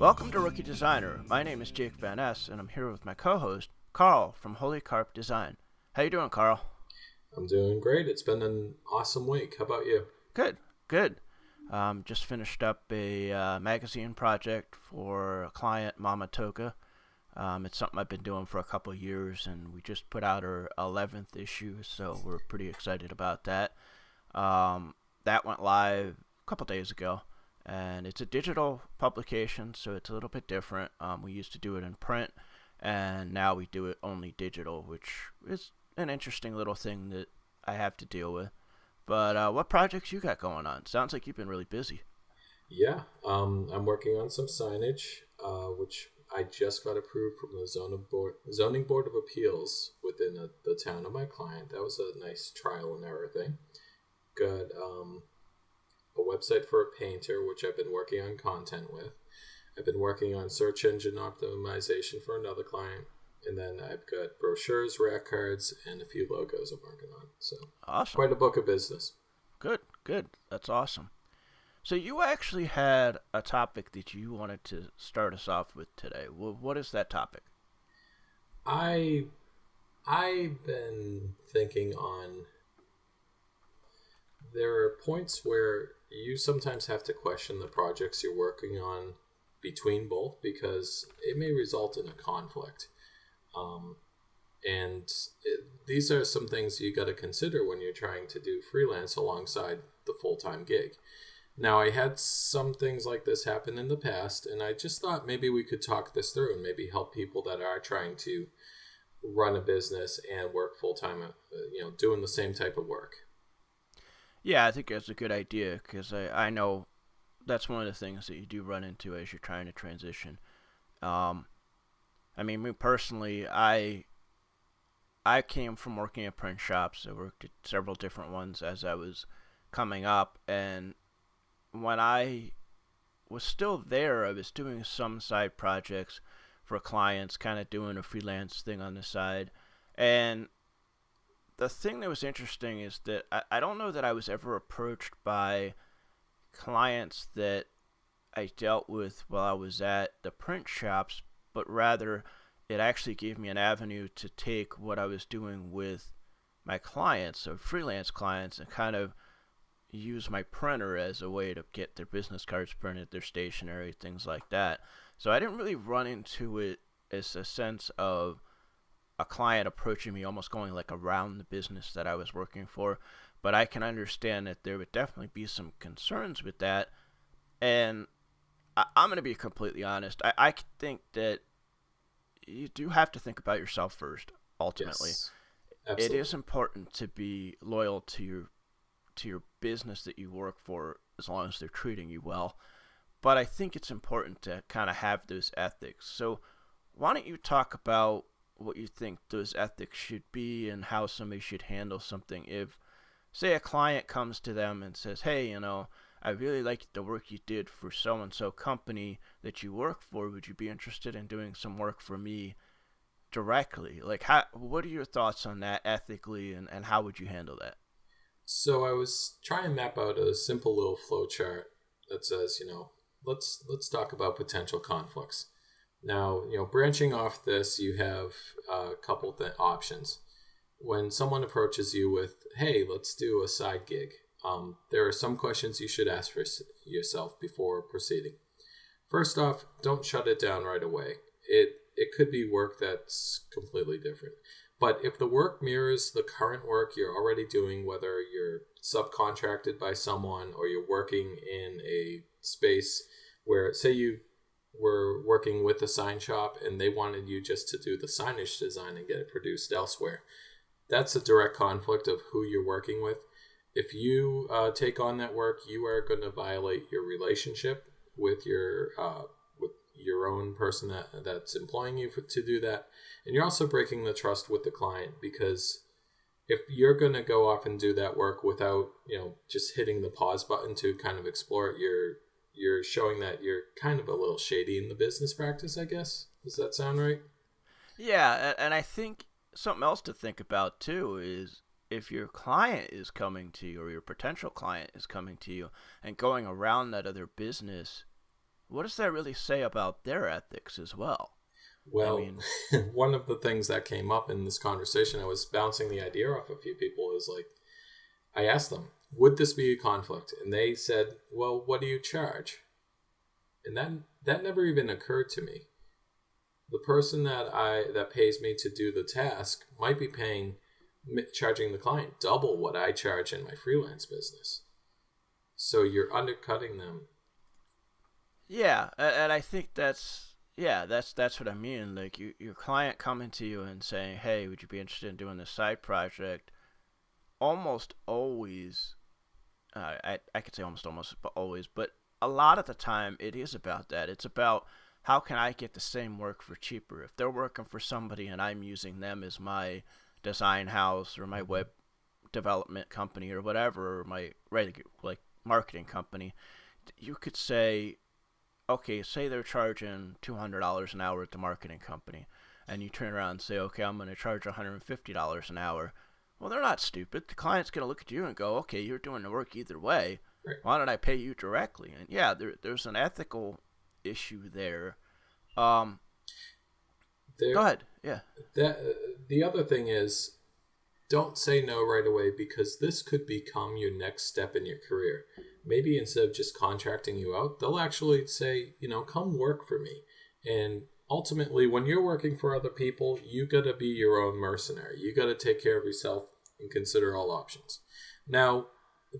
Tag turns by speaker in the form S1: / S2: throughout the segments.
S1: Welcome to Rookie Designer. My name is Jake Van Ness, and I'm here with my co-host, Carl from Holy Carp Design. How you doing, Carl?
S2: I'm doing great. It's been an awesome week. How about you?
S1: Good. Just finished up a magazine project for a client, Mama Toga. It's something I've been doing for a couple of years, and we just put out our 11th issue, so we're pretty excited about that. That went live a couple days ago, and it's a digital publication, so it's a little bit different. We used to do it in print, and now we do it only digital, which is an interesting little thing that I have to deal with. But what projects you got going on? Sounds like you've been really busy.
S2: Yeah, I'm working on some signage, which I just got approved from the Zoning Board of Appeals within the town of my client. That was a nice trial and error thing. Got a website for a painter, which I've been working on content with. I've been working on search engine optimization for another client. And then I've got brochures, rack cards, and a few logos I'm working on. So
S1: Awesome.
S2: quite a book of business.
S1: Good. That's awesome. So you actually had a topic that you wanted to start us off with today. Well, what is that topic?
S2: I've been thinking on, there are points where you sometimes have to question the projects you're working on between both because it may result in a conflict. These are some things you got to consider when you're trying to do freelance alongside the full-time gig. Now, I had some things like this happen in the past, and I just thought maybe we could talk this through and maybe help people that are trying to run a business and work full-time, doing the same type of work.
S1: Yeah, I think that's a good idea because I know that's one of the things that you do run into as you're trying to transition. Me personally, I came from working at print shops. I worked at several different ones as I was coming up, and when I was still there, I was doing some side projects for clients, kind of doing a freelance thing on the side. And the thing that was interesting is that I don't know that I was ever approached by clients that I dealt with while I was at the print shops, but rather it actually gave me an avenue to take what I was doing with my clients, so freelance clients, and kind of use my printer as a way to get their business cards printed, their stationery, things like that. So I didn't really run into it as a sense of a client approaching me almost going like around the business that I was working for, but I can understand that there would definitely be some concerns with that. And I'm going to be completely honest. I think that you do have to think about yourself first, ultimately.
S2: Yes, absolutely.
S1: It is important to be loyal to your business that you work for as long as they're treating you well. But I think it's important to kind of have those ethics. So why don't you talk about what you think those ethics should be and how somebody should handle something if, say, a client comes to them and says, hey, I really like the work you did for so-and-so company that you work for. Would you be interested in doing some work for me directly? Like, what are your thoughts on that ethically, and how would you handle that?
S2: So I was trying to map out a simple little flow chart that says, let's talk about potential conflicts. Now, branching off this, you have a couple options. When someone approaches you with, hey, let's do a side gig, there are some questions you should ask for yourself before proceeding. First off, don't shut it down right away. It could be work that's completely different. But if the work mirrors the current work you're already doing, whether you're subcontracted by someone or you're working in a space where, say you were working with a sign shop and they wanted you just to do the signage design and get it produced elsewhere, that's a direct conflict of who you're working with. If you take on that work, you are going to violate your relationship with your own person that's employing you to do that. And you're also breaking the trust with the client, because if you're going to go off and do that work without, just hitting the pause button to kind of explore it, you're showing that you're kind of a little shady in the business practice, I guess. Does that sound right?
S1: Yeah, and I think something else to think about too is if your client is coming to you, or your potential client is coming to you and going around that other business what does that really say about their ethics as well? I
S2: Well,
S1: mean,
S2: one of the things that came up in this conversation, I was bouncing the idea off a few people, is like, I asked them, would this be a conflict? And they said, well, what do you charge? And that never even occurred to me. The person that pays me to do the task might be charging the client double what I charge in my freelance business. So you're undercutting them.
S1: yeah, and I think that's what I mean. Like your client coming to you and saying, "Hey, would you be interested in doing this side project?" Almost always, I could say almost but always, but a lot of the time it is about that. It's about how can I get the same work for cheaper. If they're working for somebody and I'm using them as my design house or my web development company or whatever, or my like marketing company, you could say, okay, say they're charging $200 an hour at the marketing company, and you turn around and say, okay, I'm going to charge $150 an hour. Well, they're not stupid. The client's going to look at you and go, okay, you're doing the work either way.
S2: Right.
S1: Why don't I pay you directly? And yeah, there's an ethical issue there. Um,
S2: There,
S1: Go ahead. Yeah.
S2: the other thing is, don't say no right away, because this could become your next step in your career. Maybe instead of just contracting you out, they'll actually say, come work for me. And ultimately, when you're working for other people, you got to be your own mercenary. You got to take care of yourself and consider all options. Now,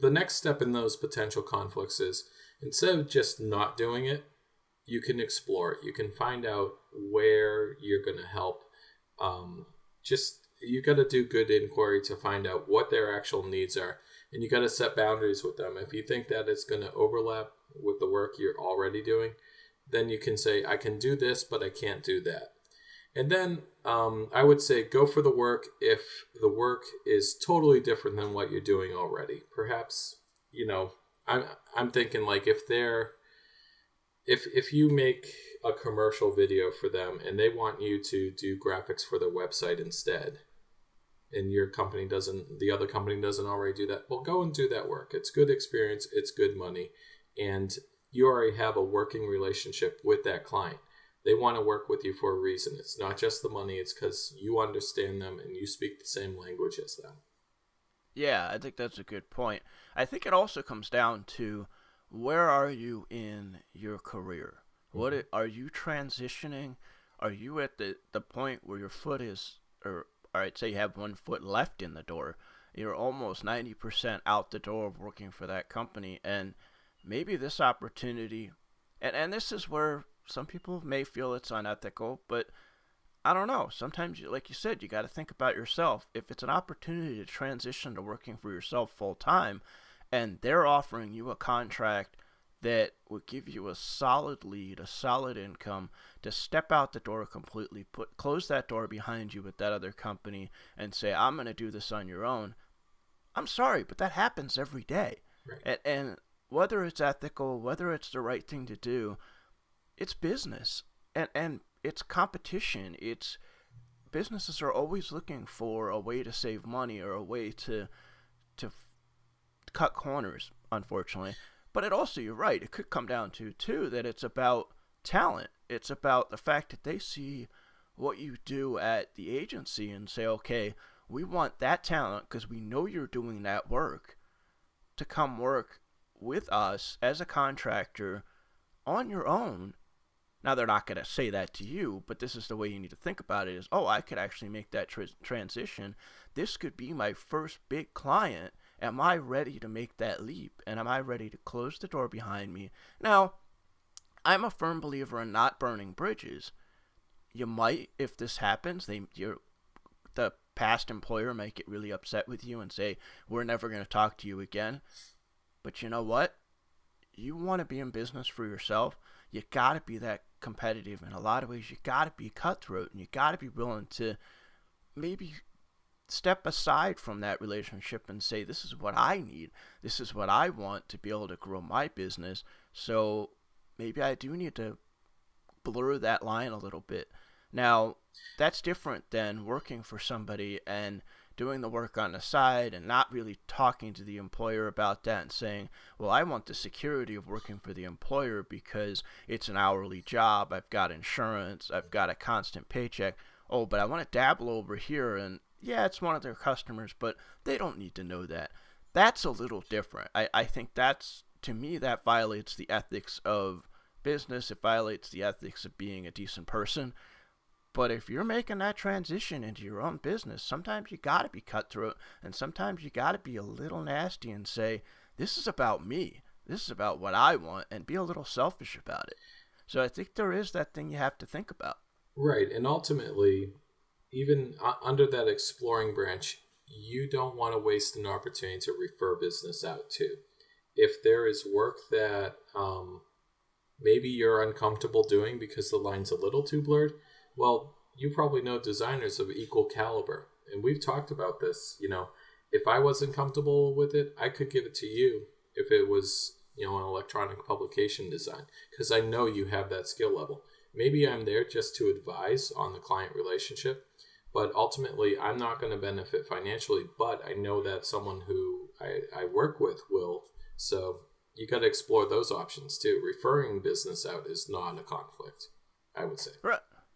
S2: the next step in those potential conflicts is, instead of just not doing it, you can explore it. You can find out where you're going to help. You got to do good inquiry to find out what their actual needs are, and you got to set boundaries with them. If you think that it's going to overlap with the work you're already doing, then you can say, I can do this, but I can't do that. And then I would say go for the work if the work is totally different than what you're doing already. Perhaps, I'm thinking like if you make a commercial video for them and they want you to do graphics for their website instead, and the other company doesn't already do that, well, go and do that work. It's good experience, it's good money, and you already have a working relationship with that client. They want to work with you for a reason. It's not just the money, it's because you understand them and you speak the same language as them.
S1: Yeah, I think that's a good point. I think it also comes down to where are you in your career? What are you transitioning? Are you at the point where your foot is, or all right, say you have 1 foot left in the door, you're almost 90% out the door of working for that company, and maybe this opportunity, and this is where some people may feel it's unethical, but I don't know. Sometimes, like you said, you got to think about yourself. If it's an opportunity to transition to working for yourself full time, and they're offering you a contract that would give you a solid lead, a solid income, to step out the door completely, close that door behind you with that other company, and say, I'm going to do this on your own. I'm sorry, but that happens every day.
S2: Right.
S1: And whether it's ethical, whether it's the right thing to do, it's business. And it's competition. It's businesses are always looking for a way to save money or a way to cut corners, unfortunately. But it also, you're right, it could come down to, too, that it's about talent. It's about the fact that they see what you do at the agency and say, okay, we want that talent because we know you're doing that work to come work with us as a contractor on your own. Now, they're not going to say that to you, but this is the way you need to think about it is, oh, I could actually make that transition. This could be my first big client. Am I ready to make that leap? And am I ready to close the door behind me? Now, I'm a firm believer in not burning bridges. You might, if this happens, the past employer might get really upset with you and say, we're never going to talk to you again. But you know what? You want to be in business for yourself. You got to be that competitive. In a lot of ways, you got to be cutthroat, and you got to be willing to maybe step aside from that relationship and say, this is what I need. This is what I want to be able to grow my business. So maybe I do need to blur that line a little bit. Now, that's different than working for somebody and doing the work on the side and not really talking to the employer about that and saying, well, I want the security of working for the employer because it's an hourly job, I've got insurance, I've got a constant paycheck. Oh, but I want to dabble over here, and yeah, it's one of their customers, but they don't need to know that. That's a little different. I think that's, to me, that violates the ethics of business. It violates the ethics of being a decent person. But if you're making that transition into your own business, sometimes you got to be cutthroat, and sometimes you got to be a little nasty and say, this is about me. This is about what I want, and be a little selfish about it. So I think there is that thing you have to think about.
S2: Right. And ultimately, even under that exploring branch, you don't want to waste an opportunity to refer business out too. If there is work that maybe you're uncomfortable doing because the line's a little too blurred, well, you probably know designers of equal caliber. And we've talked about this. If I wasn't comfortable with it, I could give it to you if it was, an electronic publication design, because I know you have that skill level. Maybe I'm there just to advise on the client relationship, but ultimately I'm not going to benefit financially, but I know that someone who I work with will. So you got to explore those options too. Referring business out is not a conflict, I would say.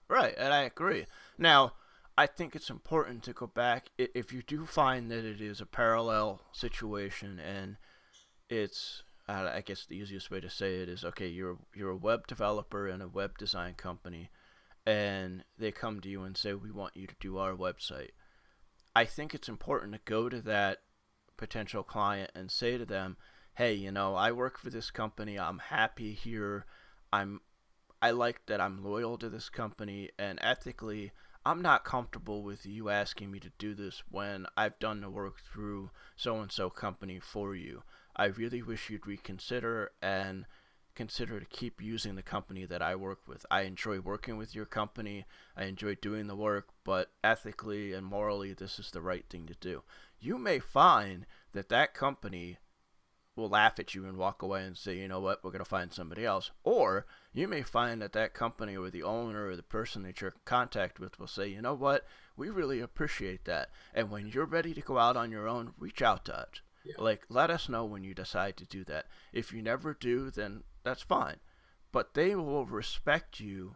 S1: Right, and I agree. Now, I think it's important to go back, if you do find that it is a parallel situation and it's, I guess the easiest way to say it is, okay, you're a web developer in a web design company, and they come to you and say, we want you to do our website. I think it's important to go to that potential client and say to them, hey, I work for this company, I'm happy here, I like that I'm loyal to this company, and ethically, I'm not comfortable with you asking me to do this when I've done the work through so-and-so company for you. I really wish you'd reconsider and consider to keep using the company that I work with. I enjoy working with your company. I enjoy doing the work, but ethically and morally, this is the right thing to do. You may find that company will laugh at you and walk away and say, you know what, we're going to find somebody else. Or you may find that company or the owner or the person that you're in contact with will say, you know what, we really appreciate that. And when you're ready to go out on your own, reach out to us. Yeah. Let us know when you decide to do that. If you never do, then that's fine. But they will respect you.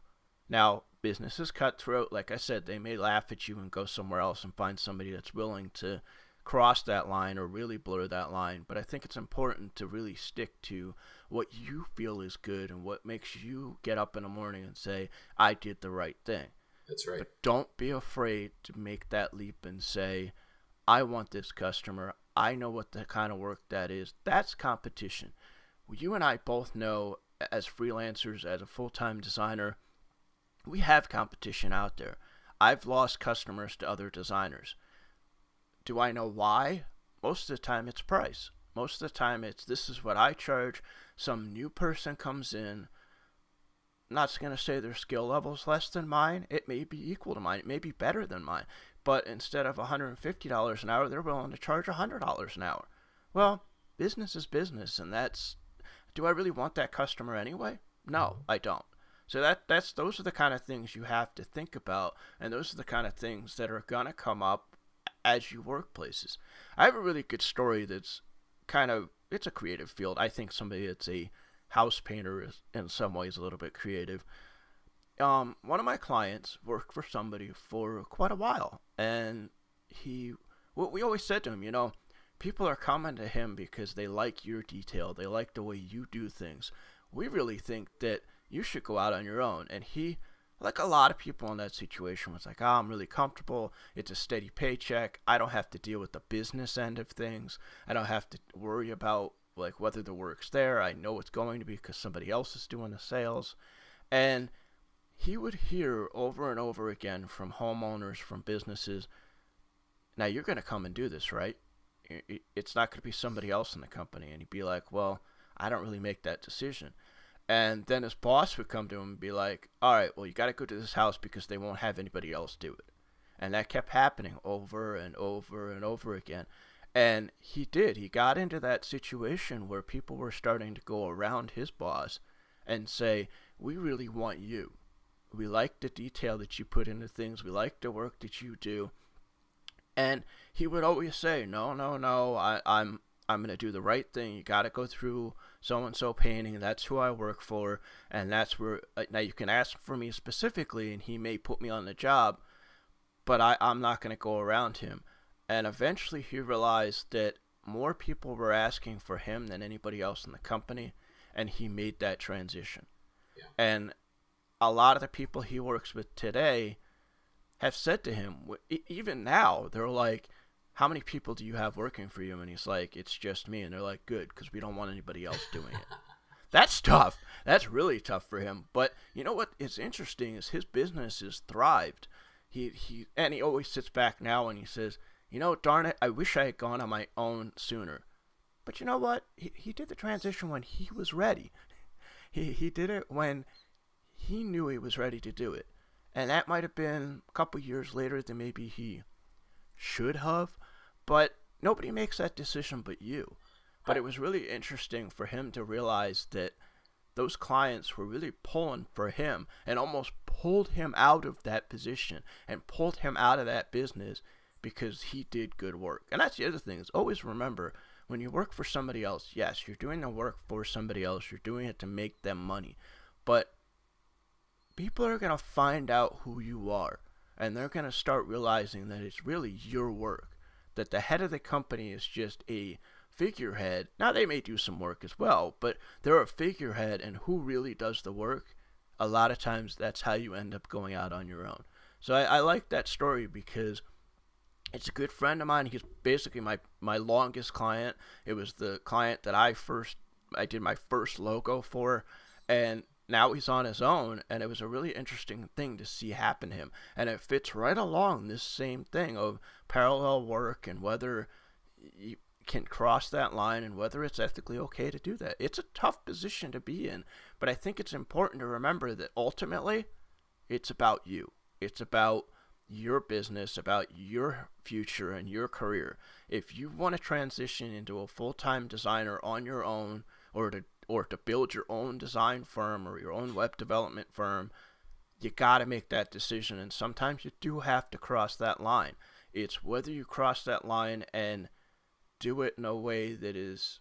S1: Now, business is cutthroat. Like I said, they may laugh at you and go somewhere else and find somebody that's willing to cross that line or really blur that line. But I think it's important to really stick to what you feel is good and what makes you get up in the morning and say, I did the right thing.
S2: That's right.
S1: But don't be afraid to make that leap and say, I want this customer. I know what the kind of work that is. That's competition. You and I both know, as freelancers, as a full-time designer, we have competition out there. I've lost customers to other designers. Do I know why? Most of the time it's price. Most of the time it's, this is what I charge. Some new person comes in. I'm not going to say their skill level's less than mine. It may be equal to mine. It may be better than mine. But instead of $150 an hour, they're willing to charge $100 an hour. Well, business is business, and that's, do I really want that customer anyway? No, I don't. So those are the kind of things you have to think about, and those are the kind of things that are going to come up as you work places. I have a really good story that's it's a creative field. I think somebody that's a house painter is in some ways a little bit creative. One of my clients worked for somebody for quite a while, and we always said to him, people are coming to him because they like your detail, they like the way you do things. We really think that you should go out on your own. And he, like a lot of people in that situation, was like, I'm really comfortable, it's a steady paycheck, I don't have to deal with the business end of things, I don't have to worry about whether the work's there, I know it's going to be because somebody else is doing the sales. And he would hear over and over again from homeowners, from businesses, now you're going to come and do this, right? It's not going to be somebody else in the company. And he'd be like, well, I don't really make that decision. And then his boss would come to him and be like, all right, well, you got to go to this house because they won't have anybody else do it. And that kept happening over and over and over again. And he got into that situation where people were starting to go around his boss and say, we really want you. We like the detail that you put into things. We like the work that you do. And he would always say, no, no, no, I'm going to do the right thing. You got to go through so and so painting. That's who I work for. And that's where, now you can ask for me specifically, and he may put me on the job, but I'm not going to go around him. And eventually he realized that more people were asking for him than anybody else in the company, and he made that transition.
S2: Yeah.
S1: And a lot of the people he works with today have said to him, even now, they're like, how many people do you have working for you? And he's like, it's just me. And they're like, good, because we don't want anybody else doing it. That's tough. That's really tough for him. But you know what is interesting is his business has thrived. He always sits back now and he says, darn it, I wish I had gone on my own sooner. But you know what? He did the transition when he was ready. He did it when he knew he was ready to do it. And that might have been a couple years later than maybe he should have. But nobody makes that decision but you. But it was really interesting for him to realize that those clients were really pulling for him and almost pulled him out of that position and pulled him out of that business because he did good work. And that's the other thing, is always remember, when you work for somebody else, yes, you're doing the work for somebody else. You're doing it to make them money. But people are going to find out who you are, and they're going to start realizing that it's really your work, that the head of the company is just a figurehead. Now, they may do some work as well, but they're a figurehead, and who really does the work, a lot of times that's how you end up going out on your own. So I like that story because it's a good friend of mine. He's basically my longest client. It was the client that I did my first logo for, and now he's on his own, and it was a really interesting thing to see happen to him. And it fits right along this same thing of parallel work and whether you can cross that line and whether it's ethically okay to do that. It's a tough position to be in, but I think it's important to remember that ultimately it's about you. It's about your business, about your future and your career. If you want to transition into a full-time designer on your own, or to build your own design firm or your own web development firm, you got to make that decision. And sometimes you do have to cross that line. It's whether you cross that line and do it in a way that is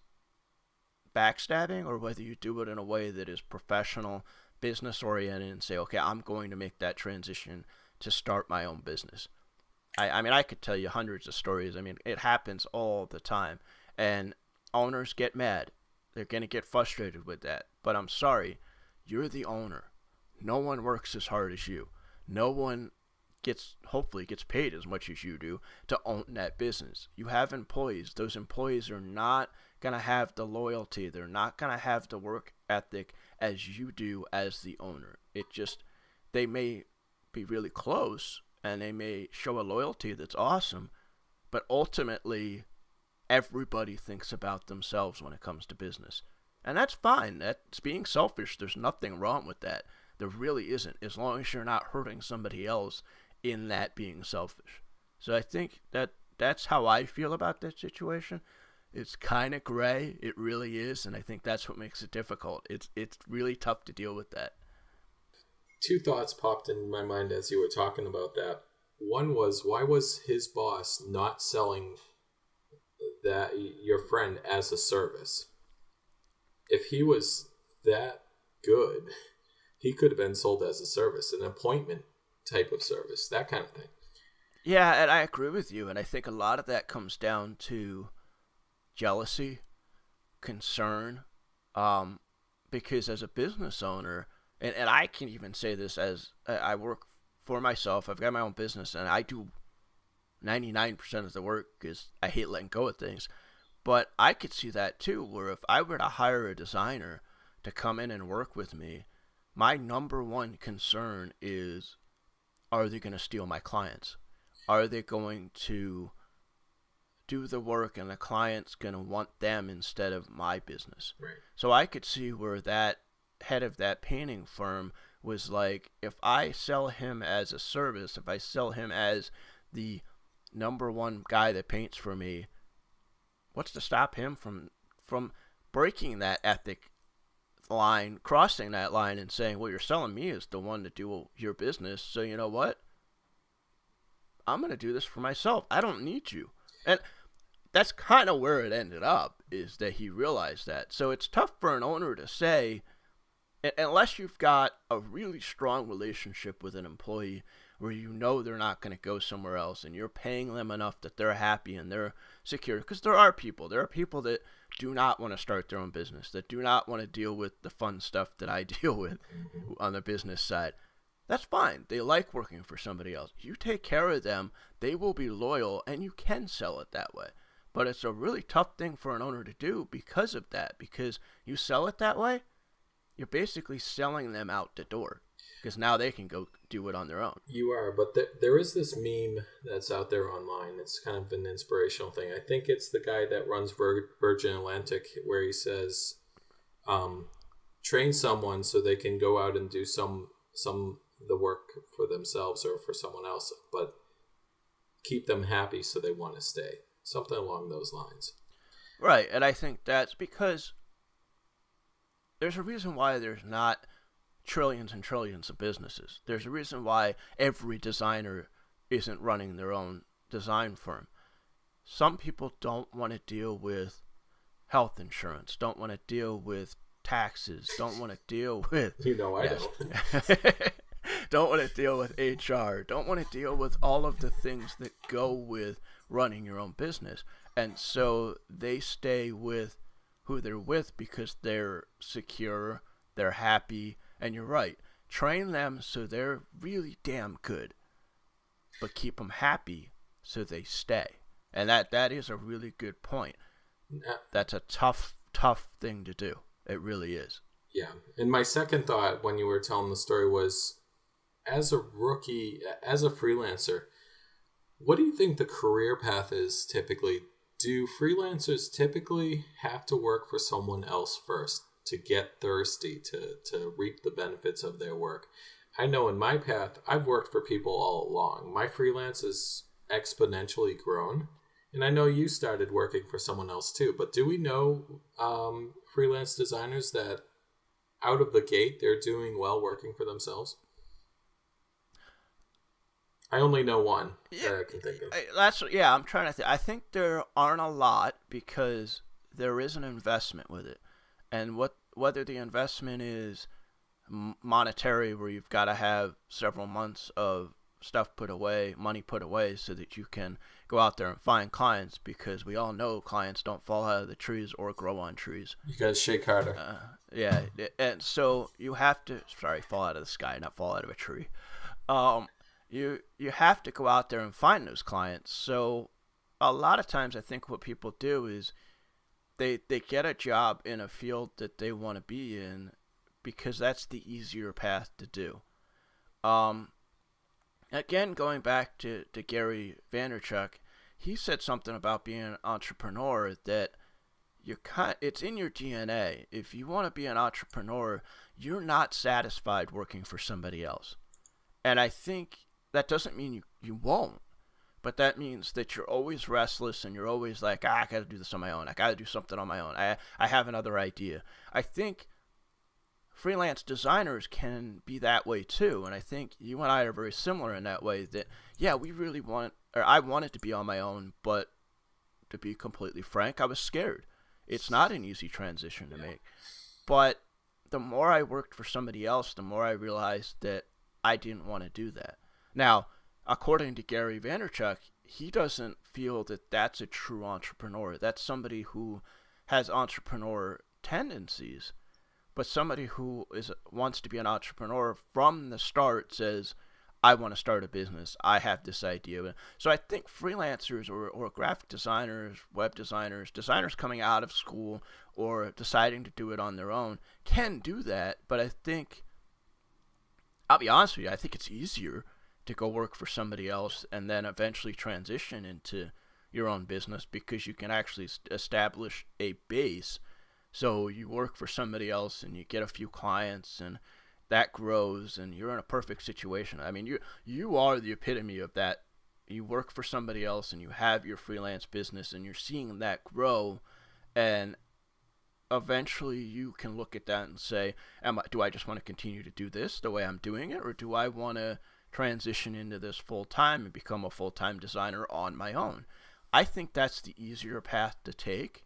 S1: backstabbing, or whether you do it in a way that is professional, business oriented, and say, okay, I'm going to make that transition to start my own business. I mean, I could tell you hundreds of stories. I mean, it happens all the time. And owners get mad. They're going to get frustrated with that. But I'm sorry, you're the owner. No one works as hard as you. No one hopefully gets paid as much as you do to own that business. You have employees. Those employees are not going to have the loyalty. They're not going to have the work ethic as you do as the owner. They may be really close and they may show a loyalty that's awesome, but ultimately everybody thinks about themselves when it comes to business. And that's fine. That's being selfish. There's nothing wrong with that. There really isn't, as long as you're not hurting somebody else in that being selfish. So I think that's how I feel about that situation. It's kind of gray. It really is. And I think that's what makes it difficult. It's really tough to deal with that.
S2: Two thoughts popped in my mind as you were talking about that. One was, why was his boss not selling that your friend as a service? If he was that good, he could have been sold as a service, an appointment type of service, that kind of thing.
S1: Yeah, and I agree with you. And I think a lot of that comes down to jealousy, concern, because as a business owner, and I can even say this as I work for myself. I've got my own business, and I do 99% of the work because I hate letting go of things. But I could see that too, where if I were to hire a designer to come in and work with me, my number one concern is, are they going to steal my clients? Are they going to do the work and the client's going to want them instead of my business?
S2: Right.
S1: So I could see where that head of that painting firm was like, if I sell him as a service, if I sell him as the number one guy that paints for me, what's to stop him from breaking that ethic line, crossing that line and saying, well, you're selling me as the one to do your business, so you know what? I'm going to do this for myself. I don't need you. And that's kind of where it ended up, is that he realized that. So it's tough for an owner to say, unless you've got a really strong relationship with an employee where you know they're not going to go somewhere else and you're paying them enough that they're happy and they're secure. Because there are people that do not want to start their own business, that do not want to deal with the fun stuff that I deal with on the business side. That's fine. They like working for somebody else. You take care of them, they will be loyal, and you can sell it that way. But it's a really tough thing for an owner to do because of that. Because you sell it that way, you're basically selling them out the door. Because now they can go do it on their own.
S2: You are, but there is this meme that's out there online. It's kind of an inspirational thing. I think it's the guy that runs Virgin Atlantic, where he says, train someone so they can go out and do some the work for themselves or for someone else, but keep them happy so they want to stay. Something along those lines.
S1: Right, and I think that's because there's a reason why there's not trillions and trillions of businesses. There's a reason why every designer isn't running their own design firm. Some people don't want to deal with health insurance, don't want to deal with taxes, don't want to deal with... Don't want to deal with HR, don't want to deal with all of the things that go with running your own business. And so they stay with who they're with because they're secure, they're happy, and you're right. Train them so they're really damn good, but keep them happy so they stay. And that is a really good point. That's a tough thing to do. It really is.
S2: Yeah. And my second thought when you were telling the story was, as a rookie, as a freelancer, what do you think the career path is typically? Do freelancers typically have to work for someone else first to get thirsty, to reap the benefits of their work? I know in my path, I've worked for people all along. My freelance is exponentially grown. And I know you started working for someone else too. But do we know freelance designers that out of the gate, they're doing well working for themselves? I only know one that I can think of.
S1: I'm trying to think. I think there aren't a lot because there is an investment with it. And whether the investment is monetary, where you've got to have several months of money put away so that you can go out there and find clients, because we all know clients don't fall out of the trees or grow on trees.
S2: You guys shake harder.
S1: And so you have to, fall out of the sky, not fall out of a tree. You have to go out there and find those clients. So a lot of times I think what people do is they get a job in a field that they want to be in because that's the easier path to do. Again, going back to Gary Vaynerchuk, he said something about being an entrepreneur that it's in your DNA. If you want to be an entrepreneur, you're not satisfied working for somebody else. And I think that doesn't mean you won't, but that means that you're always restless and you're always like, I got to do this on my own. I got to do something on my own. I have another idea. I think freelance designers can be that way too. And I think you and I are very similar in that way that, I wanted to be on my own, but to be completely frank, I was scared. It's not an easy transition to make. But the more I worked for somebody else, the more I realized that I didn't want to do that. Now, according to Gary Vaynerchuk, he doesn't feel that that's a true entrepreneur. That's somebody who has entrepreneur tendencies, but somebody who wants to be an entrepreneur from the start says, I want to start a business. I have this idea. So I think freelancers or graphic designers, web designers coming out of school or deciding to do it on their own can do that. But I think, I'll be honest with you, I think it's easier to go work for somebody else and then eventually transition into your own business because you can actually establish a base. So you work for somebody else and you get a few clients and that grows and you're in a perfect situation. I mean, you are the epitome of that. You work for somebody else and you have your freelance business and you're seeing that grow, and eventually you can look at that and say, do I just want to continue to do this the way I'm doing it, or do I want to transition into this full time and become a full time designer on my own. I think that's the easier path to take.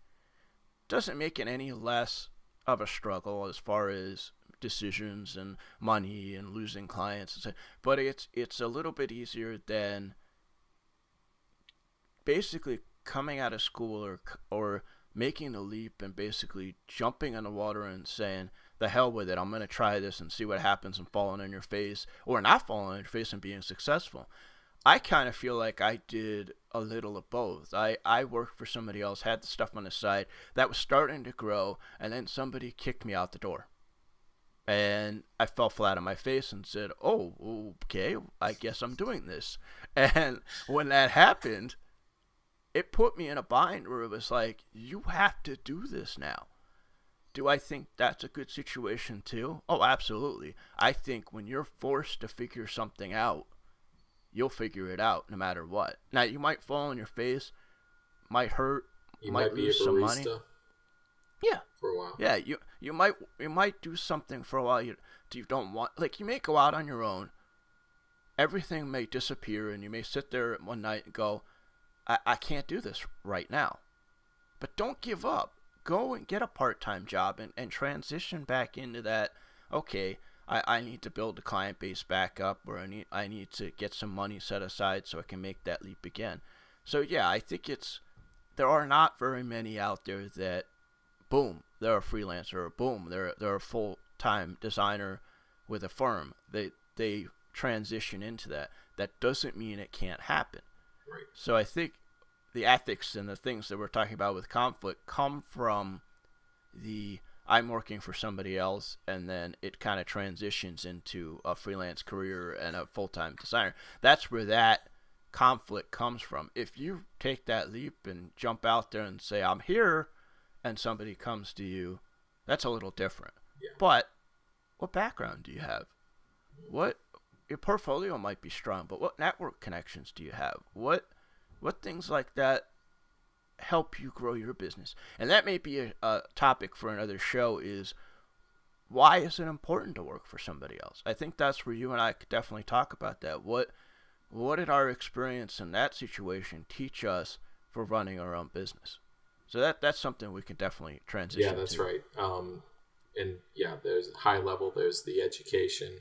S1: Doesn't make it any less of a struggle as far as decisions and money and losing clients, but it's a little bit easier than basically coming out of school or making the leap and basically jumping in the water and saying, the hell with it, I'm going to try this and see what happens, and falling on your face or not falling on your face and being successful. I kind of feel like I did a little of both. I worked for somebody else, had the stuff on the side that was starting to grow, and then somebody kicked me out the door. And I fell flat on my face and said, oh, okay, I guess I'm doing this. And when that happened, it put me in a bind where it was like, you have to do this now. Do I think that's a good situation too? Oh, absolutely. I think when you're forced to figure something out, you'll figure it out no matter what. Now, you might fall on your face, might hurt,
S2: you
S1: might lose some money. Yeah.
S2: For a while.
S1: Yeah, you might do something for a while you don't want. Like, you may go out on your own. Everything may disappear, and you may sit there one night and go, I can't do this right now. But don't give up. Go and get a part-time job and transition back into that. Okay, I need to build the client base back up, or I need to get some money set aside so I can make that leap again. So yeah, I think there are not very many out there that, boom, they're a freelancer, or boom, they're a full-time designer with a firm. They transition into that. That doesn't mean it can't happen.
S2: Right.
S1: So I think the ethics and the things that we're talking about with conflict come from the I'm working for somebody else, and then it kind of transitions into a freelance career and a full-time designer. That's where that conflict comes from. If you take that leap and jump out there and say, I'm here, and somebody comes to you, that's a little different.
S2: Yeah.
S1: But what background do you have? Your portfolio might be strong, but what network connections do you have? What things like that help you grow your business? And that may be a topic for another show, is why is it important to work for somebody else? I think that's where you and I could definitely talk about that. What did our experience in that situation teach us for running our own business? So that's something we can definitely transition to.
S2: Yeah, that's right. And yeah, there's high level, there's the education,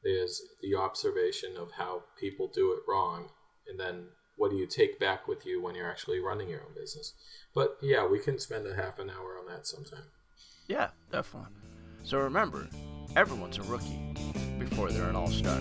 S2: there's the observation of how people do it wrong, and then what do you take back with you when you're actually running your own business? But yeah, we can spend a half an hour on that sometime.
S1: Yeah, definitely. So remember, everyone's a rookie before they're an all-star.